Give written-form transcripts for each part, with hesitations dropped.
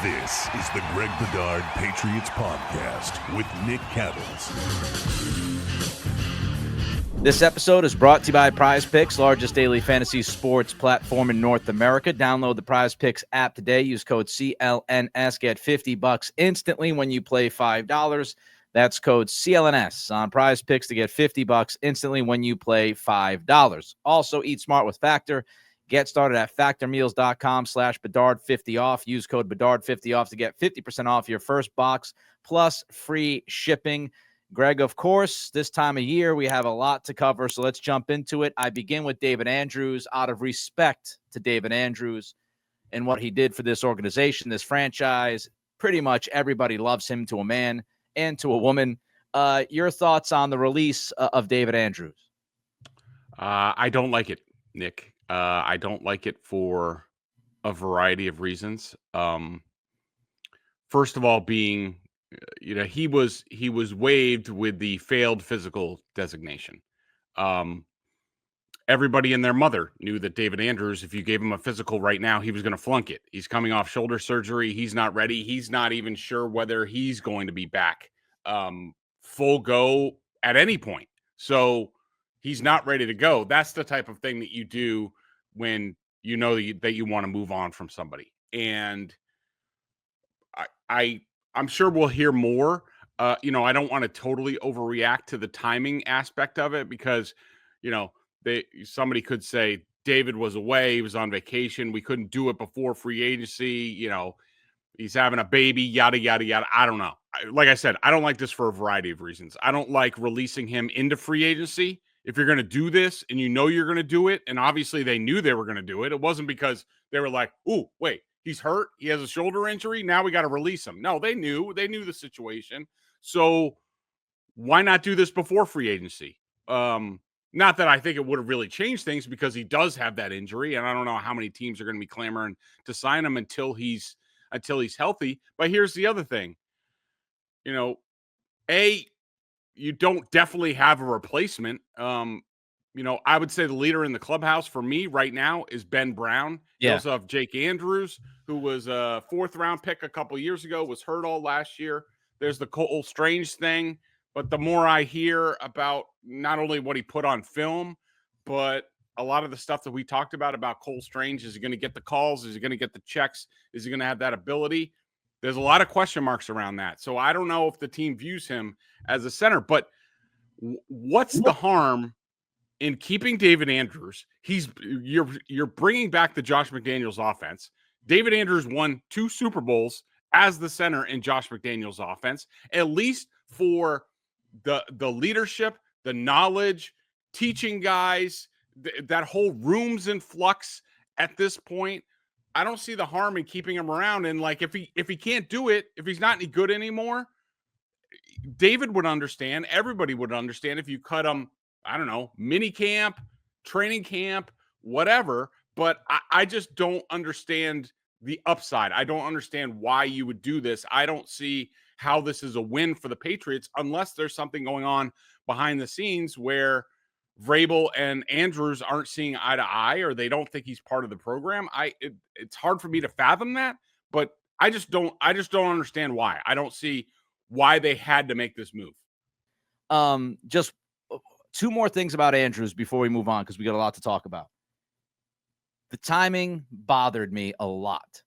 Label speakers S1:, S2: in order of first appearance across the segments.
S1: This is the Greg Bedard Patriots Podcast with Nick Cattles.
S2: This episode is brought to you by Prize Picks, largest daily fantasy sports platform in North America. Download the Prize Picks app today. Use code CLNS. Get $50 instantly when you play $5. That's code CLNS on Prize Picks to get $50 instantly when you play $5. Also, eat smart with Factor. Get started at factormeals.com/Bedard50 off. Use code Bedard50 off to get 50% off your first box plus free shipping. Greg, of course, this time of year we have a lot to cover, so let's jump into it. I begin with David Andrews out of respect to David Andrews and what he did for this organization, this franchise. Pretty much everybody loves him to a man and to a woman. Your thoughts on the release of David Andrews?
S3: I don't like it, Nick. I don't like it for a variety of reasons. First of all, being, he was waived with the failed physical designation. Everybody and their mother knew that David Andrews, if you gave him a physical right now, he was going to flunk it. He's coming off shoulder surgery. He's not ready. He's not even sure whether he's going to be back full go at any point. So he's not ready to go. That's the type of thing that you do when you know that you want to move on from somebody. And I'm sure we'll hear more. I don't want to totally overreact to the timing aspect of it because, somebody could say David was away. He was on vacation. We couldn't do it before free agency. He's having a baby, yada, yada, yada. I don't know. Like I said, I don't like this for a variety of reasons. I don't like releasing him into free agency. If you're going to do this and you're going to do it, and obviously they knew they were going to do it, it wasn't because they were like, "Ooh, wait, he's hurt. He has a shoulder injury. Now we got to release him." No, they knew the situation. So why not do this before free agency? Not that I think it would have really changed things because he does have that injury, and I don't know how many teams are going to be clamoring to sign him until he's healthy. But here's the other thing. You don't definitely have a replacement. I would say the leader in the clubhouse for me right now is Ben Brown.
S2: Yeah.
S3: You also have Jake Andrews, who was a 4th-round pick a couple years ago, was hurt all last year. There's the Cole Strange thing. But the more I hear about not only what he put on film, but a lot of the stuff that we talked about Cole Strange, is he going to get the calls? Is he going to get the checks? Is he going to have that ability? There's a lot of question marks around that. So I don't know if the team views him as a center, but what's the harm in keeping David Andrews? You're bringing back the Josh McDaniels offense. David Andrews won 2 Super Bowls as the center in Josh McDaniels offense, at least for the leadership, the knowledge, teaching guys, that whole room's in flux at this point. I don't see the harm in keeping him around. And like, if he can't do it, if he's not any good anymore, David would understand. Everybody would understand if you cut him, I don't know, mini camp, training camp, whatever. But I just don't understand the upside. I don't understand why you would do this. I don't see how this is a win for the Patriots unless there's something going on behind the scenes where Vrabel and Andrews aren't seeing eye to eye, or they don't think he's part of the program. It's hard for me to fathom that, but I just don't understand why. I don't see why they had to make this move.
S2: Just 2 more things about Andrews before we move on, because we got a lot to talk about. The timing bothered me a lot.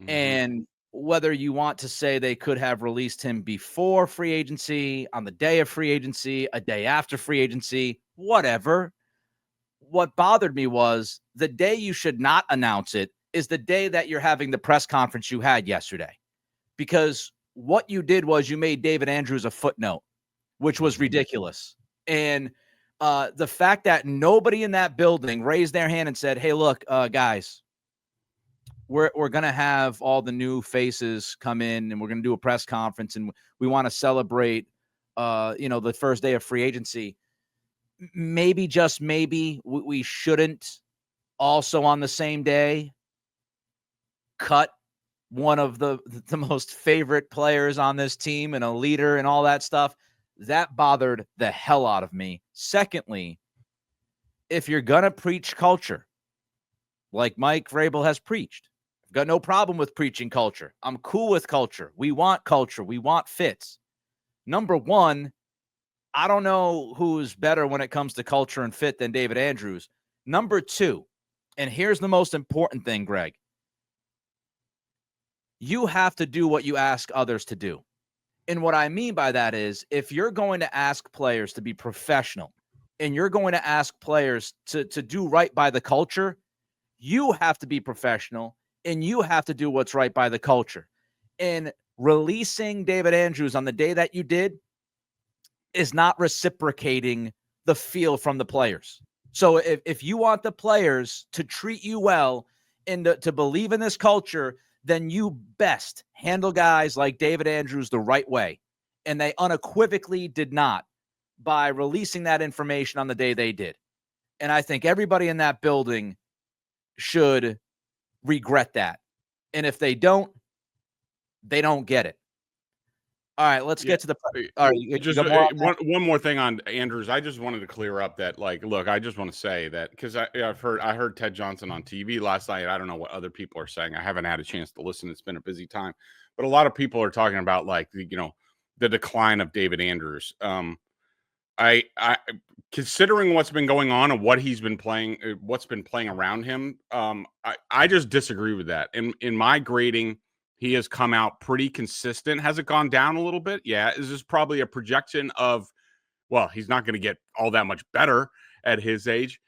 S2: Mm-hmm. And whether you want to say they could have released him before free agency, on the day of free agency, a day after free agency, whatever. What bothered me was the day you should not announce it is the day that you're having the press conference you had yesterday. Because what you did was you made David Andrews a footnote, which was ridiculous. And the fact that nobody in that building raised their hand and said, "Hey, look, guys, we're going to have all the new faces come in and we're going to do a press conference and we want to celebrate, the first day of free agency." Maybe, just maybe, we shouldn't also on the same day cut one of the most favorite players on this team and a leader and all that stuff. That bothered the hell out of me. Secondly, if you're going to preach culture like Mike Vrabel has preached I've got no problem with preaching culture. I'm cool with culture. We want culture. We want fits. Number one, I don't know who's better when it comes to culture and fit than David Andrews. Number two, and here's the most important thing, Greg. You have to do what you ask others to do. And what I mean by that is, if you're going to ask players to be professional and you're going to ask players to do right by the culture, you have to be professional and you have to do what's right by the culture. And releasing David Andrews on the day that you did is not reciprocating the feel from the players. So if you want the players to treat you well and to believe in this culture, then you best handle guys like David Andrews the right way. And they unequivocally did not by releasing that information on the day they did. And I think everybody in that building should regret that. And if they don't get it. All right, let's get to the. All right,
S3: just one more thing on Andrews. I just wanted to clear up that, like, look, I just want to say that because I heard Ted Johnson on TV last night. I don't know what other people are saying. I haven't had a chance to listen. It's been a busy time, but a lot of people are talking about, like, the decline of David Andrews. I considering what's been going on and what he's been playing, what's been playing around him. I just disagree with that. In my grading, he has come out pretty consistent. Has it gone down a little bit? Yeah. Is this probably a projection of, well, he's not going to get all that much better at his age?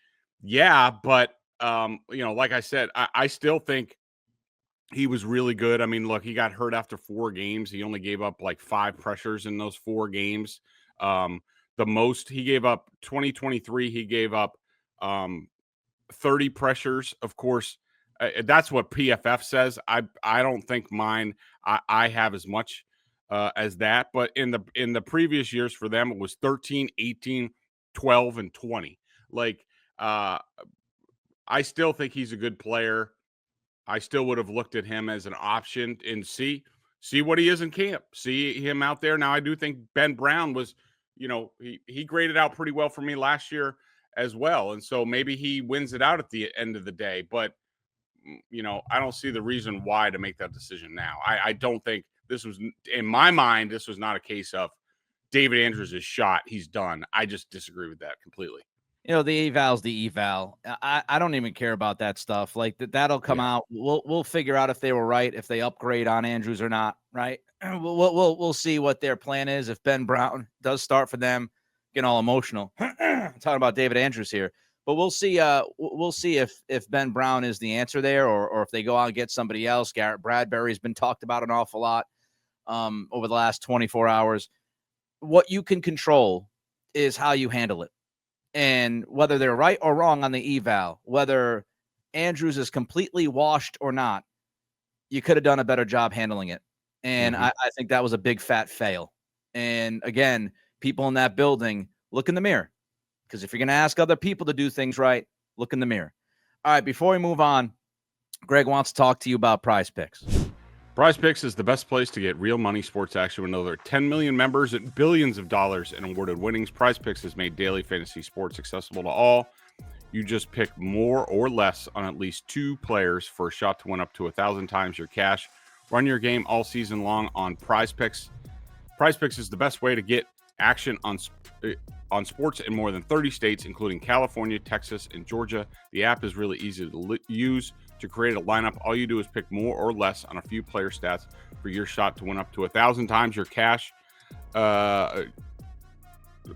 S3: Yeah, but like I said, I still think he was really good. I mean, look, he got hurt after 4 games. He only gave up like 5 pressures in those 4 games. The most he gave up, 2023, he gave up 30 pressures. Of course, that's what PFF says. I don't think mine. I have as much as that, but in the previous years for them, it was 13, 18, 12, and 20. Like, I still think he's a good player. I still would have looked at him as an option and see what he is in camp. See him out there. Now, I do think Ben Brown was, he graded out pretty well for me last year as well, and so maybe he wins it out at the end of the day. But I don't see the reason why to make that decision now. I don't think this was, in my mind, this was not a case of David Andrews is shot, he's done. I just disagree with that completely.
S2: The eval's the eval. I don't even care about that stuff. Like that'll come out. We'll figure out if they were right, if they upgrade on Andrews or not. Right. We'll see what their plan is. If Ben Brown does start for them, getting all emotional. Talking about David Andrews here. But we'll see. We'll see if Ben Brown is the answer there, or if they go out and get somebody else. Garrett Bradbury's been talked about an awful lot over the last 24 hours. What you can control is how you handle it, and whether they're right or wrong on the eval, whether Andrews is completely washed or not, you could have done a better job handling it. And I think that was a big fat fail. And again, people in that building, look in the mirror. Because if you're going to ask other people to do things right, look in the mirror. All right, before we move on, Greg wants to talk to you about Prize Picks.
S3: Prize Picks is the best place to get real money sports action with over 10 million members and billions of dollars in awarded winnings. Prize Picks has made daily fantasy sports accessible to all. You just pick more or less on at least 2 players for a shot to win up to 1,000 times your cash. Run your game all season long on Prize Picks. Prize Picks is the best way to get action on sports in more than 30 states, including California, Texas, and Georgia. The app is really easy to use. To create a lineup, all you do is pick more or less on a few player stats for your shot to win up to 1,000 times your cash.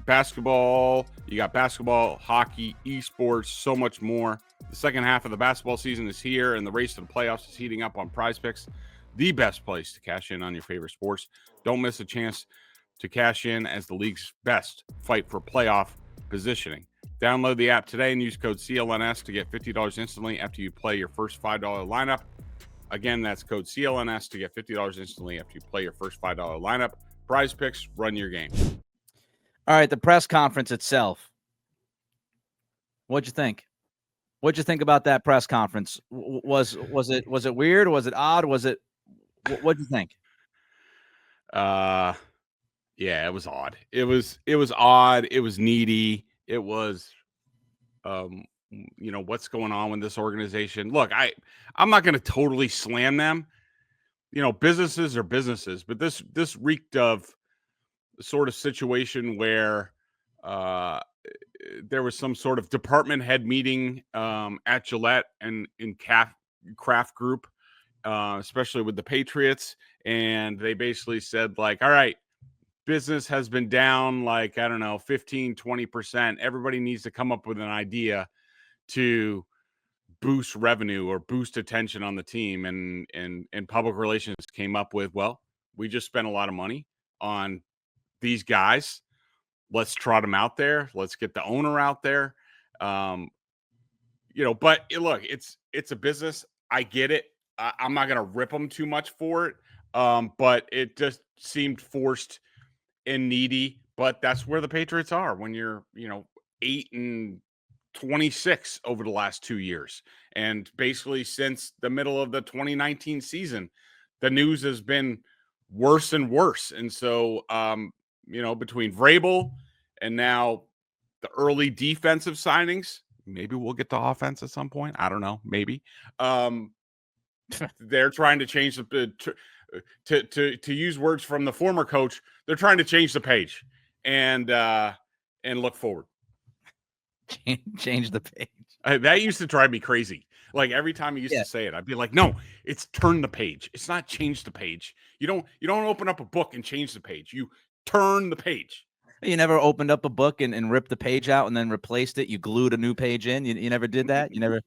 S3: Basketball, you got basketball, hockey, esports, so much more. The second half of the basketball season is here, and the race to the playoffs is heating up on Prize Picks, the best place to cash in on your favorite sports. Don't miss a chance to cash in as the league's best fight for playoff positioning. Download the app today and use code CLNS to get $50 instantly after you play your first $5 lineup. Again, that's code CLNS to get $50 instantly after you play your first $5 lineup. Prize Picks, run your game.
S2: All right, the press conference itself. What'd you think? What'd you think about that press conference? Was it weird? Was it odd? What'd you think?
S3: Yeah, it was odd. It was odd. It was needy. It was what's going on with this organization. Look, I'm not going to totally slam them. Businesses are businesses, but this reeked of the sort of situation where there was some sort of department head meeting at Gillette and in Kraft Group, especially with the Patriots. And they basically said, like, all right, business has been down, like, I don't know, 15, 20%. Everybody needs to come up with an idea to boost revenue or boost attention on the team. And public relations came up with, well, we just spent a lot of money on these guys. Let's trot them out there. Let's get the owner out there. But look, it's a business. I get it. I'm not going to rip them too much for it. But it just seemed forced and needy. But that's where the Patriots are when you're, 8-26 over the last 2 years. And basically since the middle of the 2019 season, the news has been worse and worse. And so, between Vrabel and now the early defensive signings, maybe we'll get to offense at some point. I don't know. Maybe. They're trying to change to use words from the former coach. They're trying to change the page and look forward.
S2: Change the page.
S3: That used to drive me crazy. Like every time he used to say it, I'd be like, no, it's turn the page. It's not change the page. You don't open up a book and change the page. You turn the page.
S2: You never opened up a book and ripped the page out and then replaced it. You glued a new page in. You never did that. You never.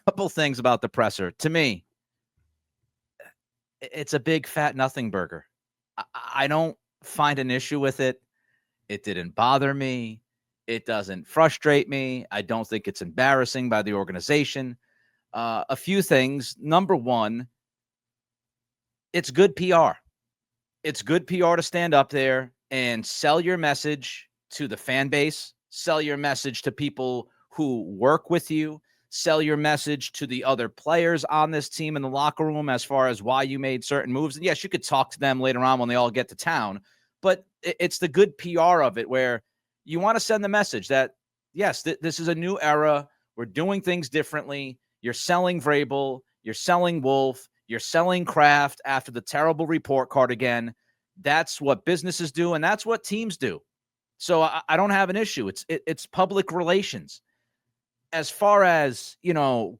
S2: Couple things about the presser. To me, it's a big fat nothing burger. I don't find an issue with it. It didn't bother me. It doesn't frustrate me. I don't think it's embarrassing by the organization. A few things. Number one, it's good PR. It's good PR to stand up there and sell your message to the fan base, sell your message to people who work with you, sell your message to the other players on this team in the locker room as far as why you made certain moves. And yes, you could talk to them later on when they all get to town, but it's the good PR of it where you want to send the message that, yes, this is a new era. We're doing things differently. You're selling Vrabel. You're selling Wolf. You're selling Kraft after the terrible report card again. That's what businesses do, and that's what teams do. So I don't have an issue. It's public relations. As far as,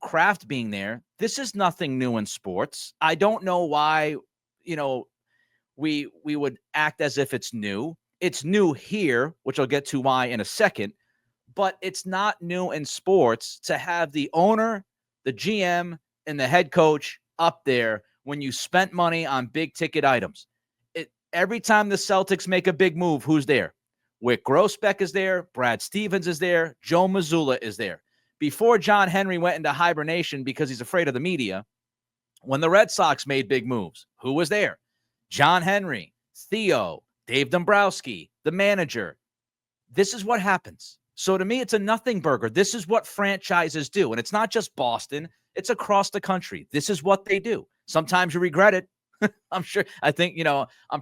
S2: Kraft being there, this is nothing new in sports. I don't know why, we would act as if it's new. It's new here, which I'll get to why in a second, but it's not new in sports to have the owner, the GM, and the head coach up there when you spent money on big ticket items. Every time the Celtics make a big move, who's there? Wick Grossbeck is there. Brad Stevens is there. Joe Mazzulla is there. Before John Henry went into hibernation because he's afraid of the media, when the Red Sox made big moves, who was there? John Henry, Theo, Dave Dombrowski, the manager. This is what happens. So to me, it's a nothing burger. This is what franchises do. And it's not just Boston. It's across the country. This is what they do. Sometimes you regret it. I'm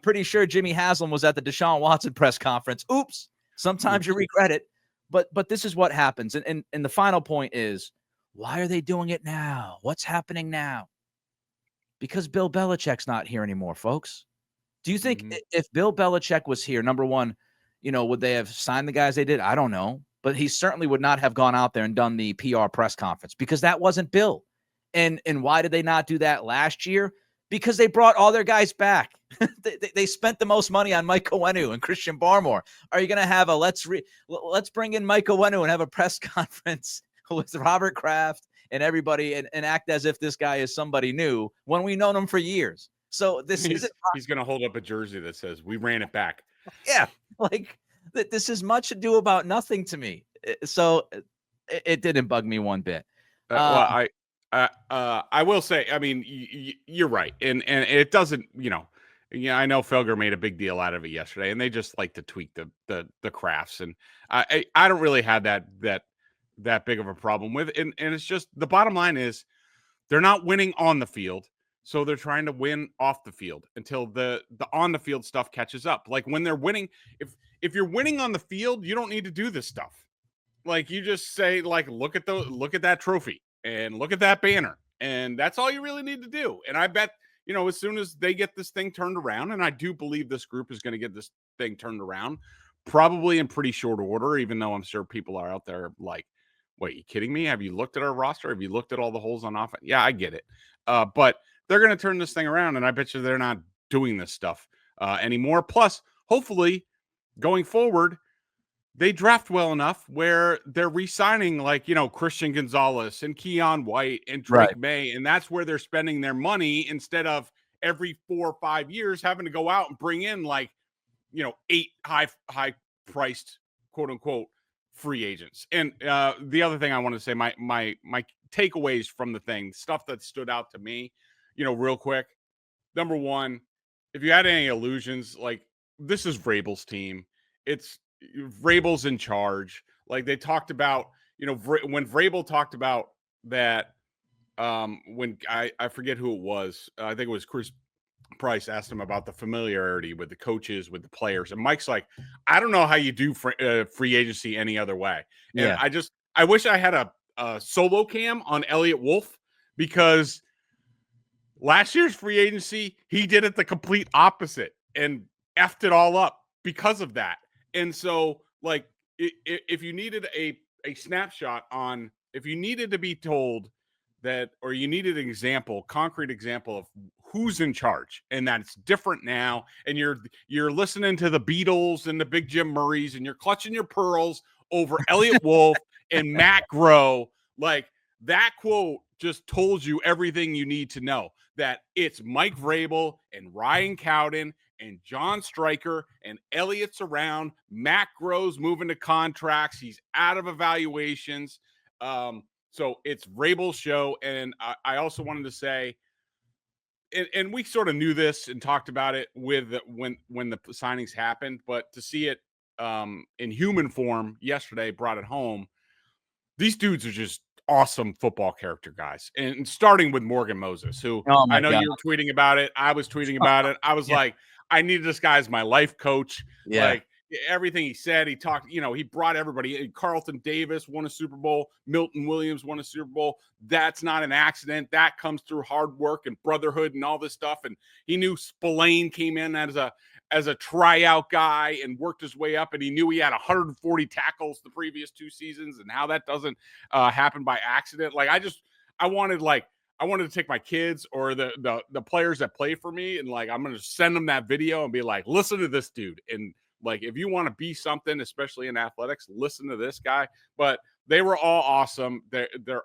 S2: pretty sure Jimmy Haslam was at the Deshaun Watson press conference. Oops. Sometimes you regret it. But this is what happens. And the final point is, why are they doing it now? What's happening now? Because Bill Belichick's not here anymore, folks. Do you think if Bill Belichick was here, number one, would they have signed the guys they did? I don't know. But he certainly would not have gone out there and done the PR press conference because that wasn't Bill. And why did they not do that last year? Because they brought all their guys back. they spent the most money on Mike Owenu and Christian Barmore. Are you going to have let's bring in Mike Owenu and have a press conference with Robert Kraft and everybody and act as if this guy is somebody new when we've known him for years? So he's
S3: going to hold up a jersey that says, "We ran it back."
S2: Yeah, like this is much ado about nothing to me. So it didn't bug me one bit.
S3: I will say, I mean, you're right, and it doesn't, I know Felger made a big deal out of it yesterday, and they just like to tweak the crafts, and I don't really have that big of a problem with it, and it's just the bottom line is they're not winning on the field. So they're trying to win off the field until the on the field stuff catches up. Like when they're winning, if you're winning on the field, you don't need to do this stuff. Like you just say, like, look at that trophy and look at that banner. And that's all you really need to do. And I bet, as soon as they get this thing turned around, and I do believe this group is going to get this thing turned around, probably in pretty short order, even though I'm sure people are out there like, wait, you kidding me? Have you looked at our roster? Have you looked at all the holes on offense? Yeah, I get it. But they're going to turn this thing around, and I bet you they're not doing this stuff anymore. Plus, hopefully, going forward, they draft well enough where they're re-signing like, Christian Gonzalez and Keon White and Drake May. And that's where they're spending their money instead of every 4 or 5 years having to go out and bring in like, 8 high priced quote unquote free agents. And the other thing I want to say, my takeaways from the thing, stuff that stood out to me, real quick. Number one, if you had any illusions, like this is Vrabel's team. It's Vrabel's in charge. Like they talked about, when Vrabel talked about that, when I forget who it was. I think it was Chris Price asked him about the familiarity with the coaches, with the players. And Mike's like, I don't know how you do free agency any other way. And I wish I had a solo cam on Elliott Wolf, because last year's free agency, he did it the complete opposite and effed it all up because of that. And so, like, if you needed a snapshot on, if you needed to be told that, or you needed an example, concrete example of who's in charge, and that's different now, and you're listening to the Beatles and the Big Jim Murrays, and you're clutching your pearls over Elliott Wolf and Matt Groh, like that quote just told you everything you need to know, that it's Mike Vrabel and Ryan Cowden and John Stryker and Elliott's around. Matt Groh's moving to contracts. He's out of evaluations. So it's Vrabel's show. And I also wanted to say, and we sort of knew this and talked about it with when the signings happened, but to see it in human form yesterday brought it home. These dudes are just awesome football character guys. And starting with Morgan Moses, who I know you were tweeting about it. I was tweeting about it. I was like, I needed this guy as my life coach. Yeah. Like everything he said, he talked, he brought everybody. Carlton Davis won a Super Bowl. Milton Williams won a Super Bowl. That's not an accident. That comes through hard work and brotherhood and all this stuff. And he knew Spillane came in as a tryout guy and worked his way up. And he knew he had 140 tackles the previous 2 seasons, and how that doesn't happen by accident. Like I wanted to take my kids or the players that play for me, and like, I'm going to send them that video and be like, listen to this dude. And like, if you want to be something, especially in athletics, listen to this guy. But they were all awesome. Their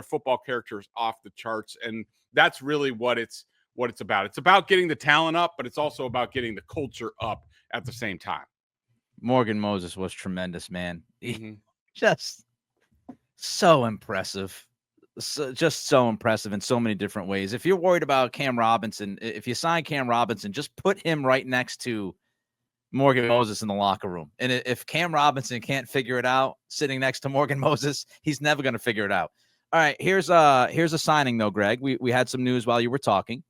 S3: football characters off the charts. And that's really what it's about. It's about getting the talent up, but it's also about getting the culture up at the same time.
S2: Morgan Moses was tremendous, man. Just so impressive. Just so impressive in so many different ways. If you're worried about Cam Robinson, if you sign Cam Robinson, just put him right next to Morgan Moses in the locker room. And if Cam Robinson can't figure it out sitting next to Morgan Moses, he's never going to figure it out. All right, here's a signing though, Greg. We had some news while you were talking.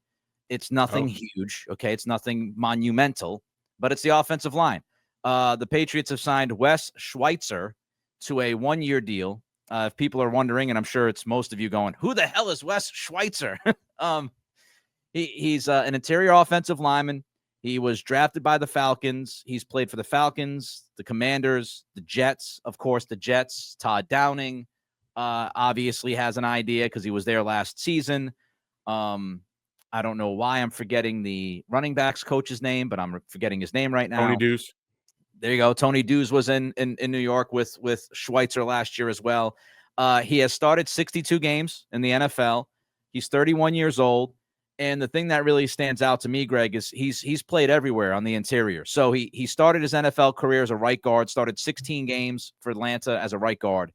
S2: It's nothing huge, okay? It's nothing monumental, but it's the offensive line. The Patriots have signed Wes Schweitzer to a 1-year deal. If people are wondering, and I'm sure it's most of you going, who the hell is Wes Schweitzer? He's an interior offensive lineman. He was drafted by the Falcons. He's played for the Falcons, the Commanders, the Jets, of course, the Jets. Todd Downing obviously has an idea because he was there last season. I don't know why I'm forgetting the running backs coach's name, but I'm forgetting his name right now.
S3: Tony Deuce.
S2: There you go. Tony Deuce was in New York with Schweitzer last year as well. He has started 62 games in the NFL. He's 31 years old. And the thing that really stands out to me, Greg, is he's played everywhere on the interior. So he started his NFL career as a right guard, started 16 games for Atlanta as a right guard.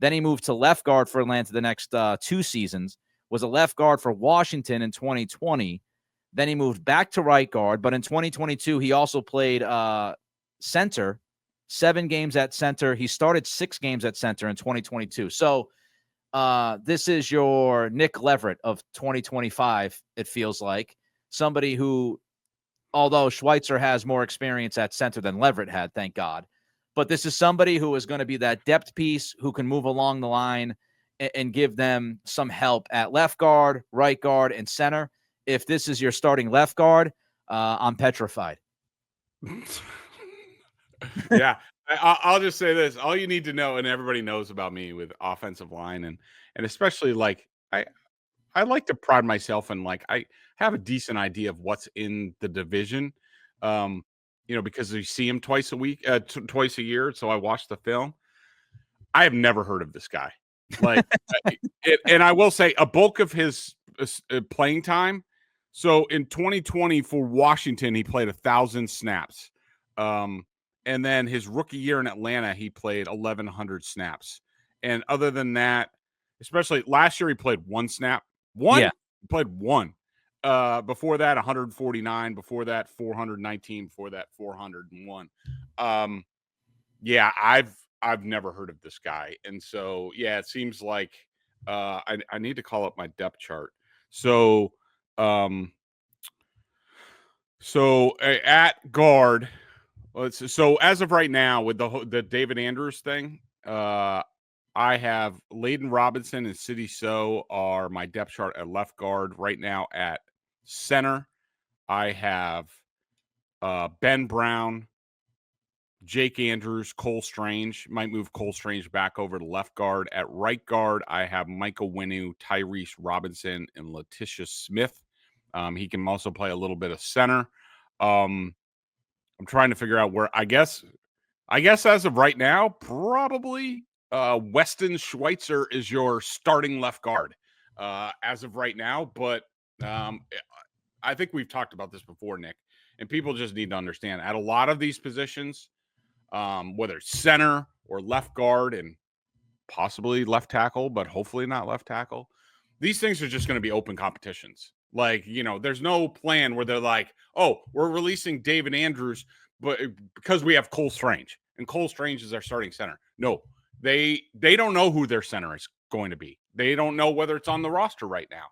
S2: Then he moved to left guard for Atlanta the next 2 seasons, was a left guard for Washington in 2020. Then he moved back to right guard. But in 2022, he also played center, 7 games at center. He started 6 games at center in 2022. So this is your Nick Leverett of 2025, it feels like. Somebody who, although Schweitzer has more experience at center than Leverett had, thank God, But this is somebody who is going to be that depth piece who can move along the line and give them some help at left guard, right guard, and center. If this is your starting left guard, I'm petrified.
S3: Yeah. I'll just say this. All you need to know, and everybody knows about me with offensive line, and especially like I like to pride myself in, like, I have a decent idea of what's in the division. Because you see him twice a year. So I watch the film. I have never heard of this guy. Like, and I will say a bulk of his playing time. So in 2020 for Washington, he played 1,000 snaps. And then his rookie year in Atlanta, he played 1,100 snaps. And other than that, especially last year, he played one snap. He played one. Before that, 149. Before that, 419. Before that, 401. I've never heard of this guy, and so it seems like I need to call up my depth chart. So at guard, so as of right now with the David Andrews thing, I have Layden Robinson and City So are my depth chart at left guard. Right now at center, I have Ben Brown, Jake Andrews, Cole Strange. Might move Cole Strange back over to left guard. At right guard, I have Michael Winu, Tyrese Robinson, and Letitia Smith. He can also play a little bit of center. I'm trying to figure out where. I guess as of right now, probably Weston Schweitzer is your starting left guard as of right now. But I think we've talked about this before, Nick, and people just need to understand at a lot of these positions, whether it's center or left guard and possibly left tackle, but hopefully not left tackle, these things are just going to be open competitions. Like, there's no plan where they're like, oh, we're releasing David Andrews, but because we have Cole Strange, and Cole Strange is our starting center. No, they don't know who their center is going to be. They don't know whether it's on the roster right now.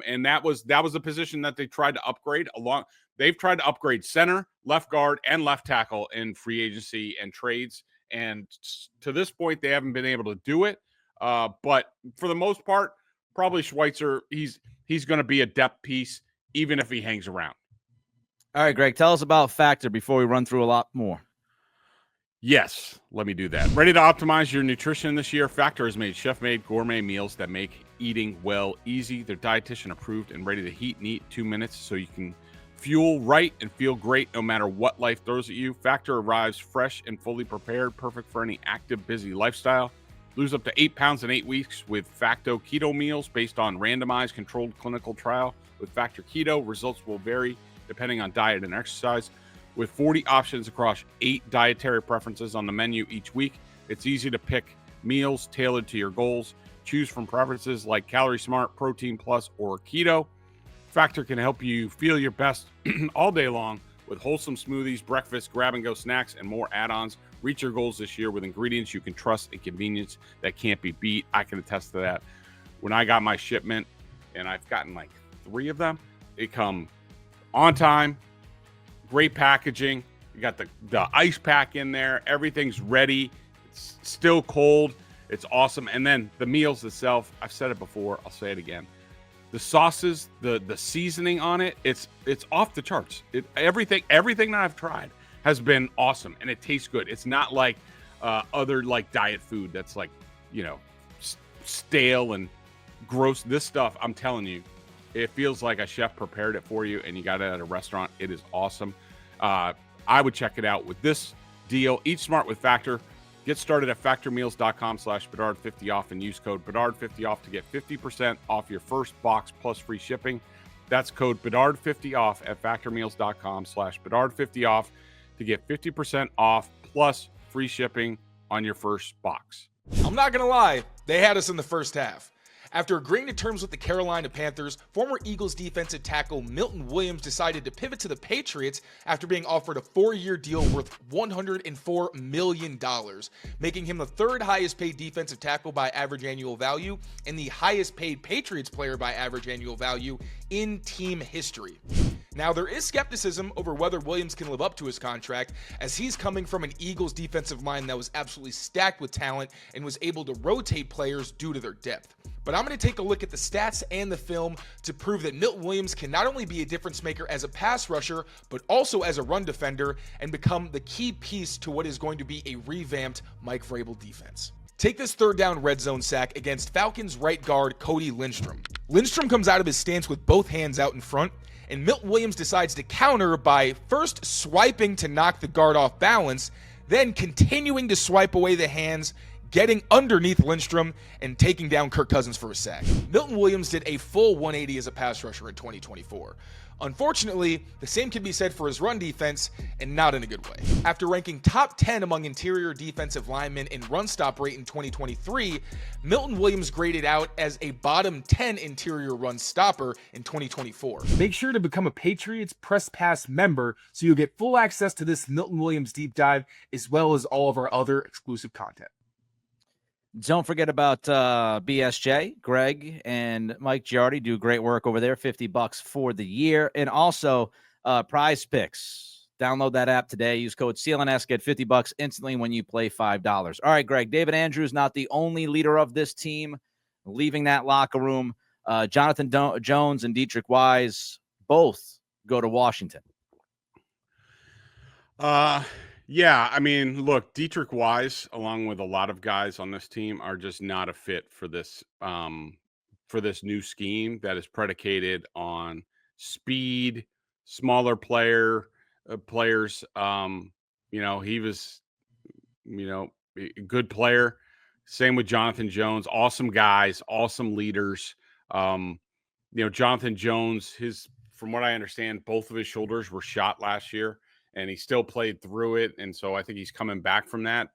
S3: And that was a position that they tried to upgrade along. They've tried to upgrade center, left guard, and left tackle in free agency and trades. And to this point, they haven't been able to do it. But for the most part, probably Schweitzer, he's going to be a depth piece, even if he hangs around.
S2: All right, Greg, tell us about Factor before we run through a lot more.
S3: Yes, let me do that. Ready to optimize your nutrition this year? Factor has made chef-made gourmet meals that make eating well easy. They're dietitian approved and ready to heat and eat 2 minutes so you can fuel right and feel great no matter what life throws at you. Factor arrives fresh and fully prepared, perfect for any active, busy lifestyle. Lose up to 8 pounds in 8 weeks with Facto Keto meals based on randomized controlled clinical trial. With Factor Keto, results will vary depending on diet and exercise. With 40 options across 8 dietary preferences on the menu each week, it's easy to pick meals tailored to your goals. Choose from preferences like Calorie Smart, Protein Plus, or Keto. Factor can help you feel your best all day long with wholesome smoothies, breakfast, grab-and-go snacks, and more add-ons. Reach your goals this year with ingredients you can trust and convenience that can't be beat. I can attest to that. When I got my shipment, and I've gotten like 3 of them, they come on time, great packaging. You got the ice pack in there. Everything's ready. It's still cold. It's awesome. And then the meals itself, I've said it before, I'll say it again. The sauces, the seasoning on it, it's off the charts. Everything that I've tried has been awesome, and it tastes good. It's not like other like diet food that's like, stale and gross. This stuff, I'm telling you, it feels like a chef prepared it for you and you got it at a restaurant. It is awesome. I would check it out with this deal. Eat smart with Factor. Get started at factormeals.com/Bedard50 off and use code Bedard50 off to get 50% off your first box plus free shipping. That's code Bedard50 off at factormeals.com/Bedard50 off to get 50% off plus free shipping on your first box.
S4: I'm not going to lie, they had us in the first half. After agreeing to terms with the Carolina Panthers, former Eagles defensive tackle Milton Williams decided to pivot to the Patriots after being offered a 4-year deal worth $104 million, making him the 3rd highest paid defensive tackle by average annual value and the highest paid Patriots player by average annual value in team history. Now, there is skepticism over whether Williams can live up to his contract, as he's coming from an Eagles defensive line that was absolutely stacked with talent and was able to rotate players due to their depth. But I'm going to take a look at the stats and the film to prove that Milton Williams can not only be a difference maker as a pass rusher, but also as a run defender and become the key piece to what is going to be a revamped Mike Vrabel defense. Take this third down red zone sack against Falcons right guard Cody Lindstrom. Lindstrom comes out of his stance with both hands out in front, and Milton Williams decides to counter by first swiping to knock the guard off balance, then continuing to swipe away the hands, getting underneath Lindstrom, and taking down Kirk Cousins for a sack. Milton Williams did a full 180 as a pass rusher in 2024. Unfortunately, the same can be said for his run defense, and not in a good way. After ranking top 10 among interior defensive linemen in run stop rate in 2023, Milton Williams graded out as a bottom 10 interior run stopper in 2024.
S5: Make sure to become a Patriots Press Pass member so you'll get full access to this Milton Williams deep dive, as well as all of our other exclusive content.
S2: Don't forget about BSJ. Greg and Mike Giardi do great work over there. $50 for the year. And also Prize Picks. Download that app today. Use code CLNS. Get $50 instantly when you play $5. All right, Greg. David Andrews not the only leader of this team leaving that locker room. Jonathan Jones and Deatrich Wise both go to Washington.
S3: Yeah, I mean, look, Deatrich Wise, along with a lot of guys on this team, are just not a fit for this new scheme that is predicated on speed, smaller players. He was, a good player. Same with Jonathan Jones. Awesome guys, awesome leaders. Jonathan Jones, from what I understand, both of his shoulders were shot last year, and he still played through it. And so I think he's coming back from that.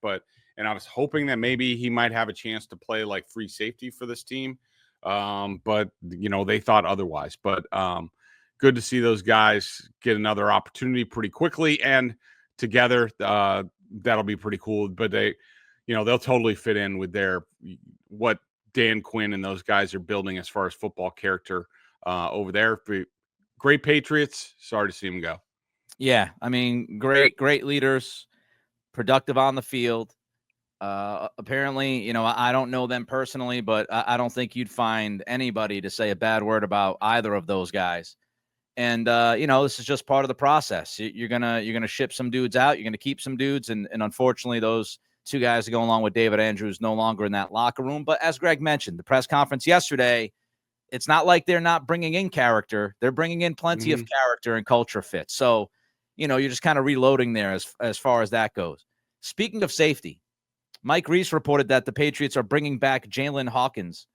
S3: And I was hoping that maybe he might have a chance to play like free safety for this team. But they thought otherwise. But good to see those guys get another opportunity pretty quickly. And together, that'll be pretty cool. But they'll totally fit in with what Dan Quinn and those guys are building as far as football character over there. Great Patriots. Sorry to see them go.
S2: Yeah, I mean, great leaders, productive on the field. Apparently, I don't know them personally, but I don't think you'd find anybody to say a bad word about either of those guys. And this is just part of the process. You're gonna ship some dudes out. You're gonna keep some dudes, and unfortunately, those two guys that go along with David Andrews no longer in that locker room. But as Greg mentioned, the press conference yesterday, it's not like they're not bringing in character. They're bringing in plenty of character and culture fit. So, you're just kind of reloading there as far as that goes. Speaking of safety, Mike Reese reported that the Patriots are bringing back Jaylinn Hawkins.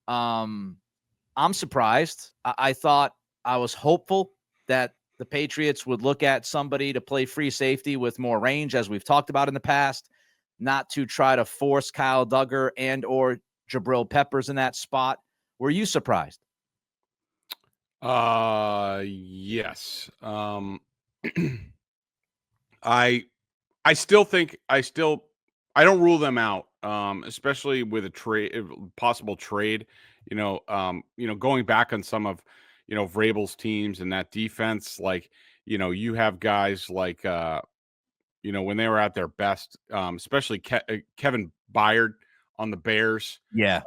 S2: I'm surprised. I was hopeful that the Patriots would look at somebody to play free safety with more range, as we've talked about in the past, not to try to force Kyle Duggar and or Jabril Peppers in that spot. Were you surprised?
S3: Yes. I don't rule them out, especially with a possible trade. Going back on some of Vrabel's teams and that defense, you have guys like when they were at their best, especially Kevin Byard on the Bears.
S2: Yeah.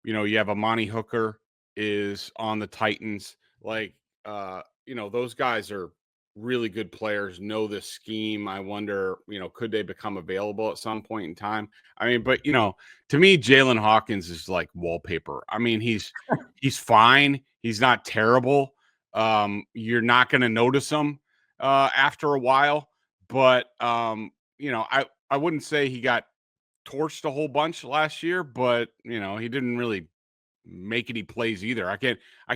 S3: You have Amani Hooker is on the Titans. Those guys are really good players, know this scheme. I wonder, could they become available at some point in time? I mean, but to me, Jaylinn Hawkins is like wallpaper. I mean, he's fine. He's not terrible. You're not going to notice him after a while, but I wouldn't say he got torched a whole bunch last year, but he didn't really make any plays either. I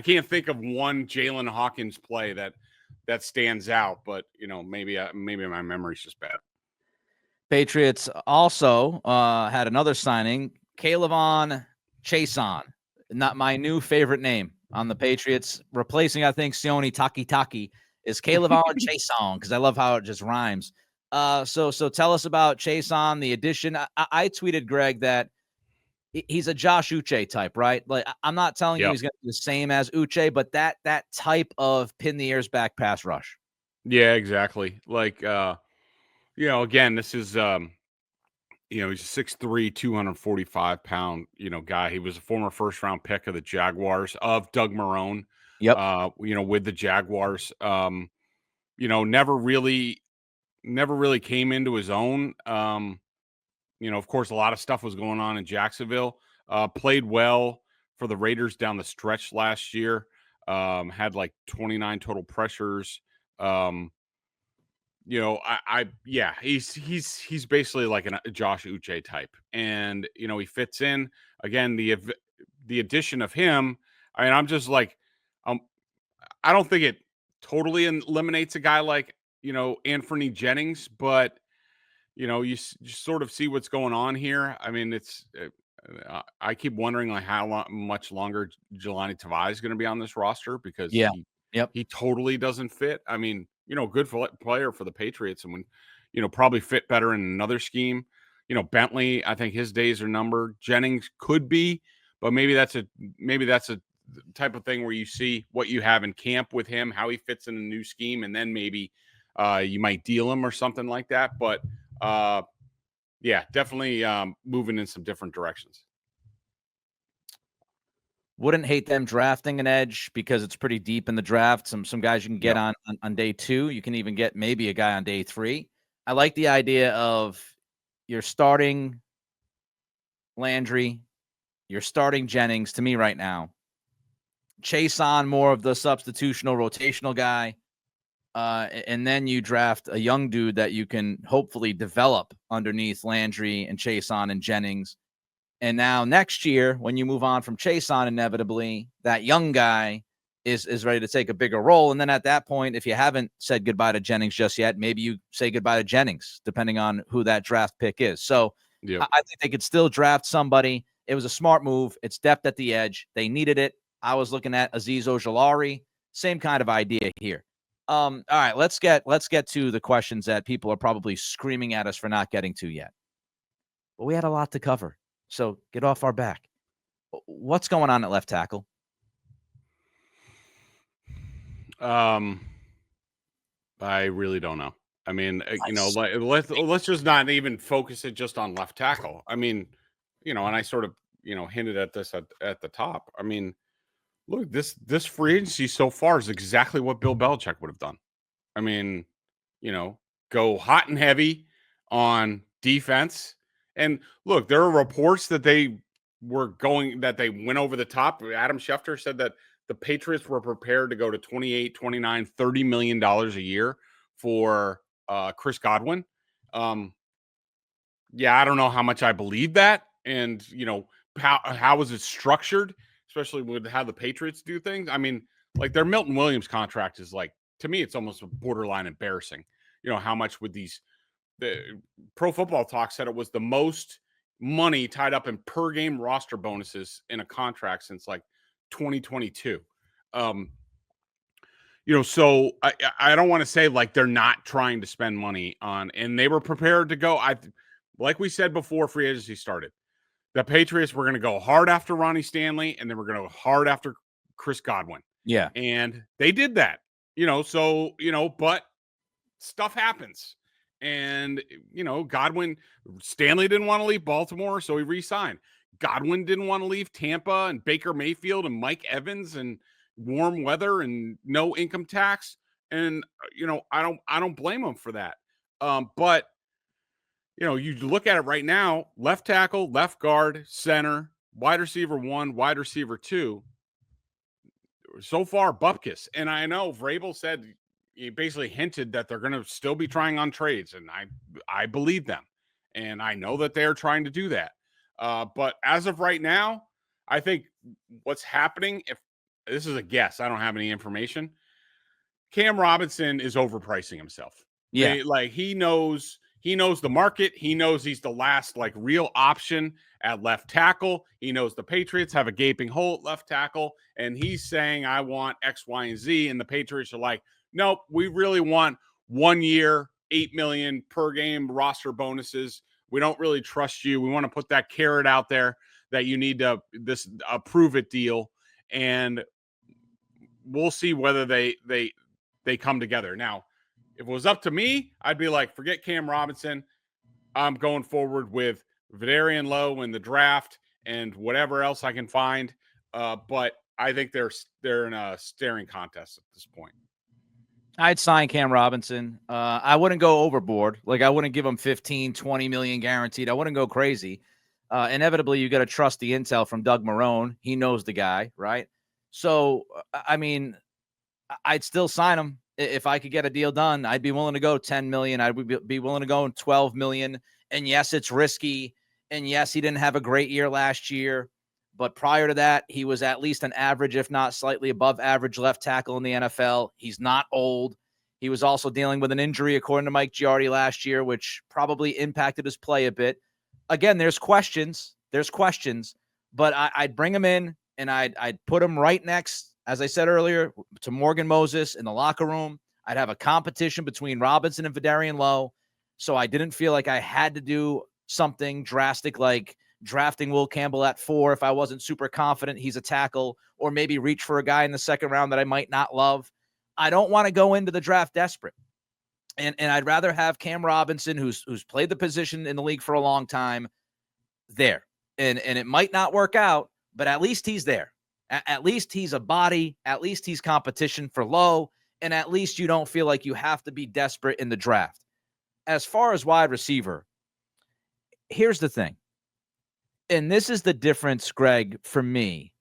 S3: can't think of one Jaylinn Hawkins play that stands out, but maybe my memory's just bad.
S2: Patriots also had another signing, K'Lavon Chaisson, not my new favorite name on the Patriots, replacing I think Sione Takitaki is K'Lavon Chaisson, because I love how it just rhymes. So tell us about Chaisson, the addition. I tweeted Greg that he's a Josh Uche type, right? Like, I'm not telling you
S3: Yep.
S2: he's going to be the same as Uche, but that type of pin the ears back pass rush.
S3: Yeah, exactly. Like, again, this is, he's a 6'3", 245-pound, guy. He was a former first-round pick of the Jaguars, of Doug Marrone,
S2: Yep.
S3: with the Jaguars. Never really came into his own. Of course, a lot of stuff was going on in Jacksonville. Played well for the Raiders down the stretch last year. Had like 29 total pressures. He's basically like a Josh Uche type, and he fits in. Again, the addition of him. I mean, I'm just like, I don't think it totally eliminates a guy like Anthony Jennings, but you sort of see what's going on here. I mean, it's I keep wondering like how much longer Jaylinn Tavai is going to be on this roster, because he totally doesn't fit. I mean, good player for the Patriots, and when probably fit better in another scheme. Bentley, I think his days are numbered. Jennings could be, but maybe that's a type of thing where you see what you have in camp with him, how he fits in a new scheme, and then maybe you might deal him or something like that. But definitely moving in some different directions.
S2: Wouldn't hate them drafting an edge, because it's pretty deep in the draft. Some guys you can get on day 2. You can even get maybe a guy on day 3. I like the idea of you're starting Landry, you're starting Jennings. To me right now, Chaisson more of the substitutional rotational guy. And then you draft a young dude that you can hopefully develop underneath Landry and Chaisson and Jennings. And now next year, when you move on from Chaisson, inevitably, that young guy is ready to take a bigger role. And then at that point, if you haven't said goodbye to Jennings just yet, maybe you say goodbye to Jennings, depending on who that draft pick is. So I think they could still draft somebody. It was a smart move. It's depth at the edge. They needed it. I was looking at Azeez Ojulari. Same kind of idea here. All right, let's get to the questions that people are probably screaming at us for not getting to yet. But we had a lot to cover, so get off our back. What's going on at left tackle?
S3: I really don't know. I mean, let's just not even focus it just on left tackle. I mean, and I sort of, hinted at this at the top. I mean, look, this free agency so far is exactly what Bill Belichick would have done. I mean, go hot and heavy on defense. And look, there are reports that they went over the top. Adam Schefter said that the Patriots were prepared to go to $28, $29, $30 million a year for Chris Godwin. I don't know how much I believe that. And, how is it structured, especially with how the Patriots do things? I mean, like their Milton Williams contract is like, to me, it's almost borderline embarrassing. How much would the Pro Football Talk said it was the most money tied up in per game roster bonuses in a contract since like 2022. So I don't want to say like they're not trying to spend money on, and they were prepared to go. Like we said before free agency started, the Patriots were going to go hard after Ronnie Stanley, and they were going to go hard after Chris Godwin.
S2: Yeah.
S3: And they did that, but stuff happens. And, Stanley didn't want to leave Baltimore, so he re-signed. Godwin didn't want to leave Tampa and Baker Mayfield and Mike Evans and warm weather and no income tax. And, I don't blame him for that. But, you look at it right now, left tackle, left guard, center, wide receiver 1, wide receiver 2. So far, Bupkis. And I know Vrabel said, he basically hinted that they're going to still be trying on trades. And I believe them. And I know that they're trying to do that. But as of right now, I think what's happening, if this is a guess, I don't have any information, Cam Robinson is overpricing himself.
S2: Yeah.
S3: He knows the market. He knows he's the last like real option at left tackle. He knows the Patriots have a gaping hole at left tackle. And he's saying, I want X, Y, and Z. And the Patriots are like, nope, we really want 1 year, $8 million per game roster bonuses. We don't really trust you. We want to put that carrot out there. that you need to a prove it deal, and we'll see whether they come together. Now, if it was up to me, I'd be like, forget Cam Robinson. I'm going forward with Vederian Lowe in the draft and whatever else I can find. But I think they're in a staring contest at this point.
S2: I'd sign Cam Robinson. I wouldn't go overboard. Like, I wouldn't give him 15, 20 million guaranteed. I wouldn't go crazy. Inevitably, you got to trust the intel from Doug Marrone. He knows the guy, right? So, I mean, I'd still sign him. If I could get a deal done, I'd be willing to go 10 million. I would be willing to go 12 million. And yes, it's risky. And yes, he didn't have a great year last year. But prior to that, he was at least an average, if not slightly above average left tackle in the NFL. He's not old. He was also dealing with an injury, according to Mike Giardi last year, which probably impacted his play a bit. Again, there's questions. But I'd bring him in, and I'd put him right next, as I said earlier, to Morgan Moses in the locker room. I'd have a competition between Robinson and Vederian Lowe. So I didn't feel like I had to do something drastic like drafting Will Campbell at 4 if I wasn't super confident he's a tackle, or maybe reach for a guy in the second round that I might not love. I don't want to go into the draft desperate. And I'd rather have Cam Robinson, who's played the position in the league for a long time, there. And it might not work out, but at least he's there. At least he's a body. At least he's competition for Lowe. And at least you don't feel like you have to be desperate in the draft. As far as wide receiver, here's the thing. And this is the difference, Greg, for me,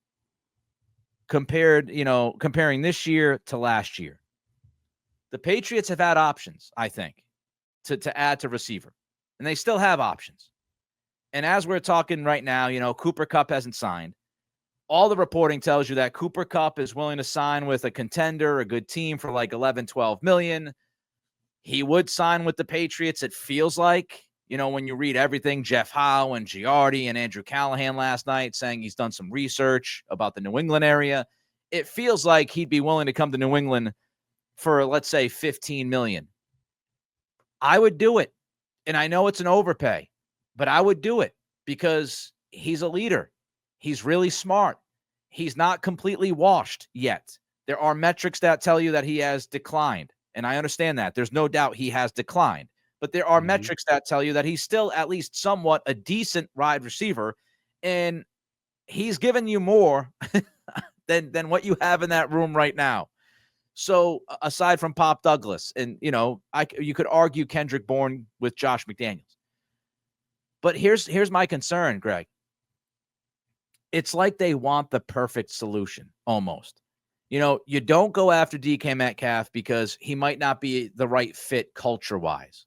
S2: comparing this year to last year. The Patriots have had options, I think, to add to receiver. And they still have options. And as we're talking right now, Cooper Kupp hasn't signed. All the reporting tells you that Cooper Kupp is willing to sign with a contender, a good team, for like 11, 12 million. He would sign with the Patriots, it feels like. When you read everything, Jeff Howe and Giardi and Andrew Callahan last night saying he's done some research about the New England area, it feels like he'd be willing to come to New England for, let's say, 15 million. I would do it. And I know it's an overpay, but I would do it because he's a leader. He's really smart. He's not completely washed yet. There are metrics that tell you that he has declined. And I understand that. There's no doubt he has declined. But there are metrics that tell you that he's still at least somewhat a decent wide receiver. And he's given you more than what you have in that room right now. So aside from Pop Douglas, and, you could argue Kendrick Bourne with Josh McDaniels. But here's my concern, Greg. It's like they want the perfect solution, almost. You don't go after DK Metcalf because he might not be the right fit culture-wise.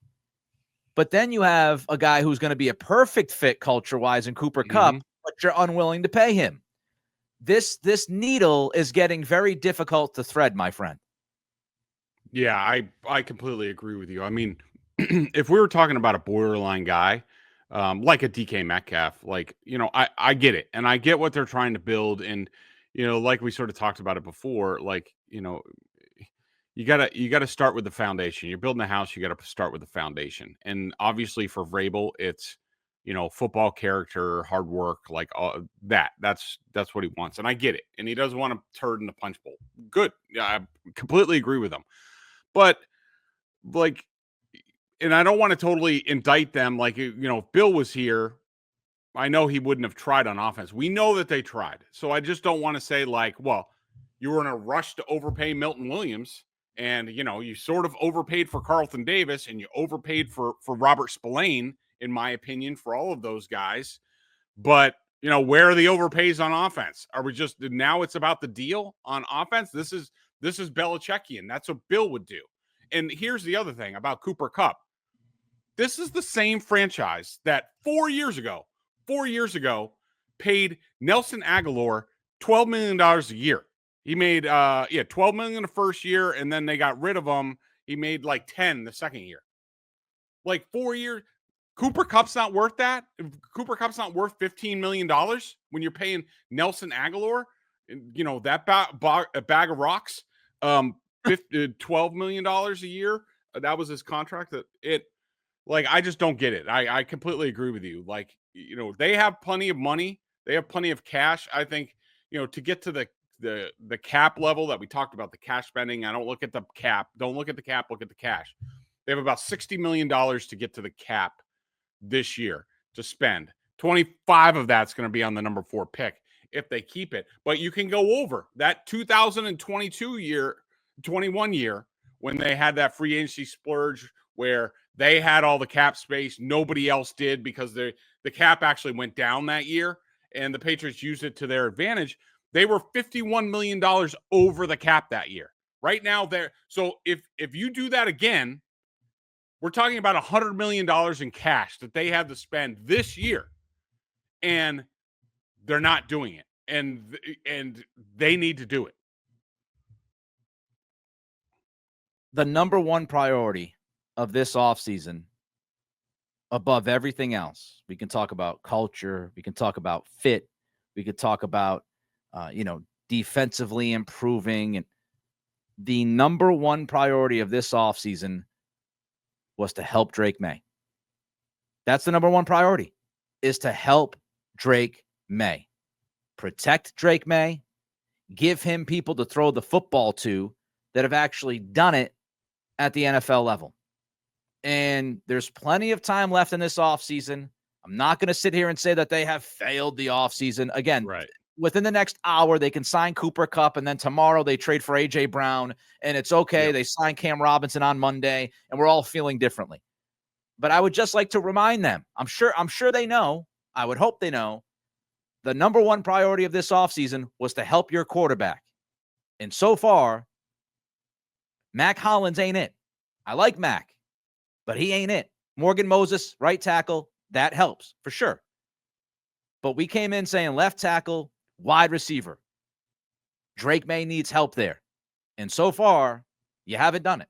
S2: But then you have a guy who's going to be a perfect fit culture-wise in Cooper Kupp, but you're unwilling to pay him. This needle is getting very difficult to thread, my friend.
S3: Yeah, I completely agree with you. I mean, if we were talking about a borderline guy, like a DK Metcalf, I get it. And I get what they're trying to build. And, like we sort of talked about it before, you gotta start with the foundation. You're building a house, you gotta start with the foundation. And obviously for Vrabel, it's football character, hard work, like all that. That's what he wants, and I get it. And he doesn't want a turd in the punch bowl. Good, yeah, I completely agree with him. But and I don't want to totally indict them. If Bill was here, I know he wouldn't have tried on offense. We know that they tried, so I just don't want to say well, you were in a rush to overpay Milton Williams. And, you sort of overpaid for Carlton Davis, and you overpaid for Robert Spillane, in my opinion, for all of those guys. But, where are the overpays on offense? Are we just, now it's about the deal on offense? This is Belichickian. That's what Bill would do. And here's the other thing about Cooper Kupp. This is the same franchise that 4 years ago, paid Nelson Aguilar $12 million a year. He made $12 million the first year, and then they got rid of him. He made like 10 the second year. 4 years. Cooper Kupp's not worth that. Cooper Kupp's not worth $15 million when you're paying Nelson Aguilar, that bag of rocks, $12 million a year. That was his contract. I just don't get it. I completely agree with you. They have plenty of money They have plenty of cash. I think, to get to the cap level that we talked about, the cash spending. I don't look at the cap. Don't look at the cap. Look at the cash. They have about $60 million to get to the cap this year to spend. 25 of that's going to be on the number 4 pick if they keep it. But you can go over that 21 year when they had that free agency splurge where they had all the cap space. Nobody else did because the cap actually went down that year and the Patriots used it to their advantage. They were $51 million over the cap that year. Right now, so if you do that again, we're talking about $100 million in cash that they have to spend this year, and they're not doing it, and they need to do it.
S2: The number one priority of this offseason, above everything else, we can talk about culture, we can talk about fit, we could talk about defensively improving, and the number one priority of this offseason was to help Drake May. That's the number one priority, is to help Drake May. Protect Drake May, give him people to throw the football to that have actually done it at the NFL level. And there's plenty of time left in this offseason. I'm not going to sit here and say that they have failed the offseason. Again,
S3: right.
S2: Within the next hour, they can sign Cooper Kupp, and then tomorrow they trade for A.J. Brown, and it's okay. Yep. They sign Cam Robinson on Monday, and we're all feeling differently. But I would just like to remind them, I'm sure they know, I would hope they know, the number one priority of this offseason was to help your quarterback. And so far, Mac Hollins ain't it. I like Mac, but he ain't it. Morgan Moses, right tackle, that helps for sure. But we came in saying left tackle, wide receiver. Drake May needs help there. And so far, you haven't done it.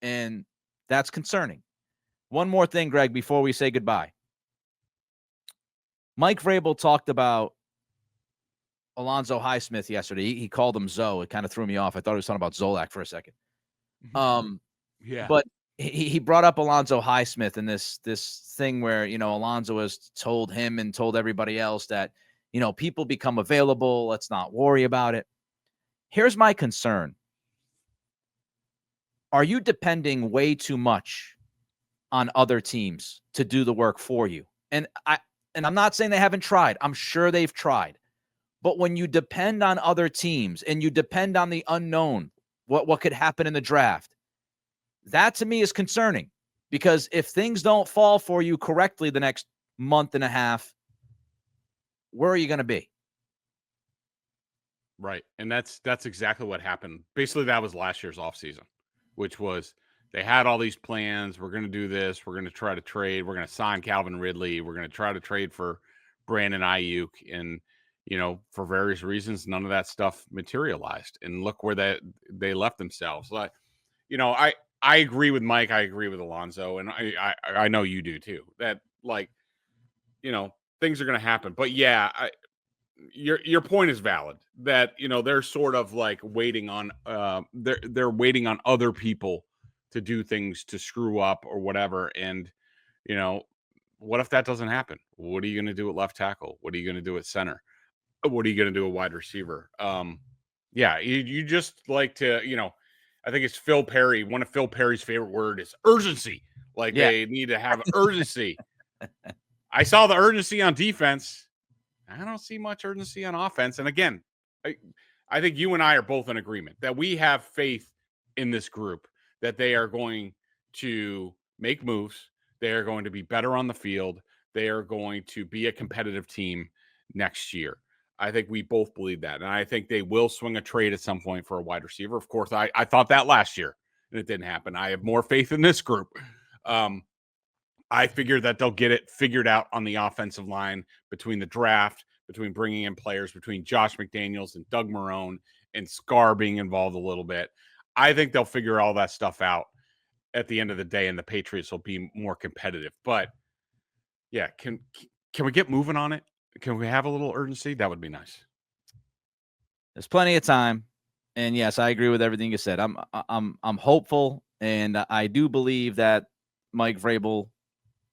S2: And that's concerning. One more thing, Greg, before we say goodbye. Mike Vrabel talked about Alonzo Highsmith yesterday. He called him Zoe. It kind of threw me off. I thought he was talking about Zolak for a second.
S3: Yeah.
S2: But he brought up Alonzo Highsmith in this thing where, Alonzo has told him and told everybody else that, people become available. Let's not worry about it. Here's my concern. Are you depending way too much on other teams to do the work for you? And I'm not saying they haven't tried. I'm sure they've tried. But when you depend on other teams and you depend on the unknown, what could happen in the draft, that to me is concerning, because if things don't fall for you correctly the next month and a half, where are you going to be?
S3: Right. And that's exactly what happened. Basically, that was last year's offseason, which was they had all these plans. We're going to do this. We're going to try to trade. We're going to sign Calvin Ridley. We're going to try to trade for Brandon Ayuk. And, for various reasons, none of that stuff materialized. And look where they left themselves. Like, I agree with Mike. I agree with Alonzo. And I know you do too. That, things are going to happen. But yeah, your point is valid that, they're sort of like waiting on they're waiting on other people to do things to screw up or whatever. And, what if that doesn't happen? What are you going to do at left tackle? What are you going to do at center? What are you going to do at wide receiver? Yeah, you just like to, I think it's Phil Perry. One of Phil Perry's favorite word is urgency. Like They need to have urgency. I saw the urgency on defense. I don't see much urgency on offense. And again, I think you and I are both in agreement that we have faith in this group, that they are going to make moves. They are going to be better on the field. They are going to be a competitive team next year. I think we both believe that. And I think they will swing a trade at some point for a wide receiver. Of course, I thought that last year, and it didn't happen. I have more faith in this group. I figure that they'll get it figured out on the offensive line between the draft, between bringing in players, between Josh McDaniels and Doug Marrone and Scar being involved a little bit. I think they'll figure all that stuff out at the end of the day, and the Patriots will be more competitive. But, yeah, can we get moving on it? Can we have a little urgency? That would be nice.
S2: There's plenty of time. And yes, I agree with everything you said. I'm hopeful, and I do believe that Mike Vrabel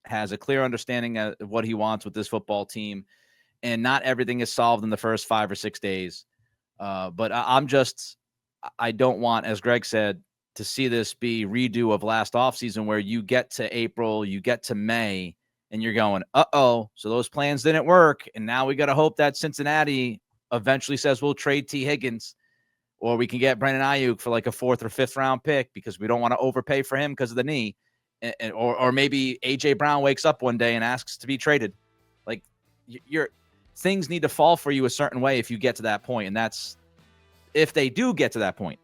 S2: has a clear understanding of what he wants with this football team. and not everything is solved in the first 5 or 6 days. But I don't want, as Greg said, to see this be redo of last offseason where you get to April, you get to May, and you're going, so those plans didn't work. And now we got to hope that Cincinnati eventually says we'll trade T. Higgins, or we can get Brandon Ayuk for like a 4th or 5th round pick because we don't want to overpay for him because of the knee. Or maybe A.J. Brown wakes up one day and asks to be traded. Like, your things need to fall for you a certain way if you get to that point. And that's, if they do get to that point,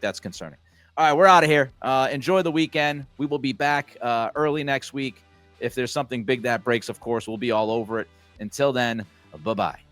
S2: that's concerning. All right, we're out of here. Enjoy the weekend. We will be back early next week. If there's something big that breaks, of course, we'll be all over it. Until then, bye-bye.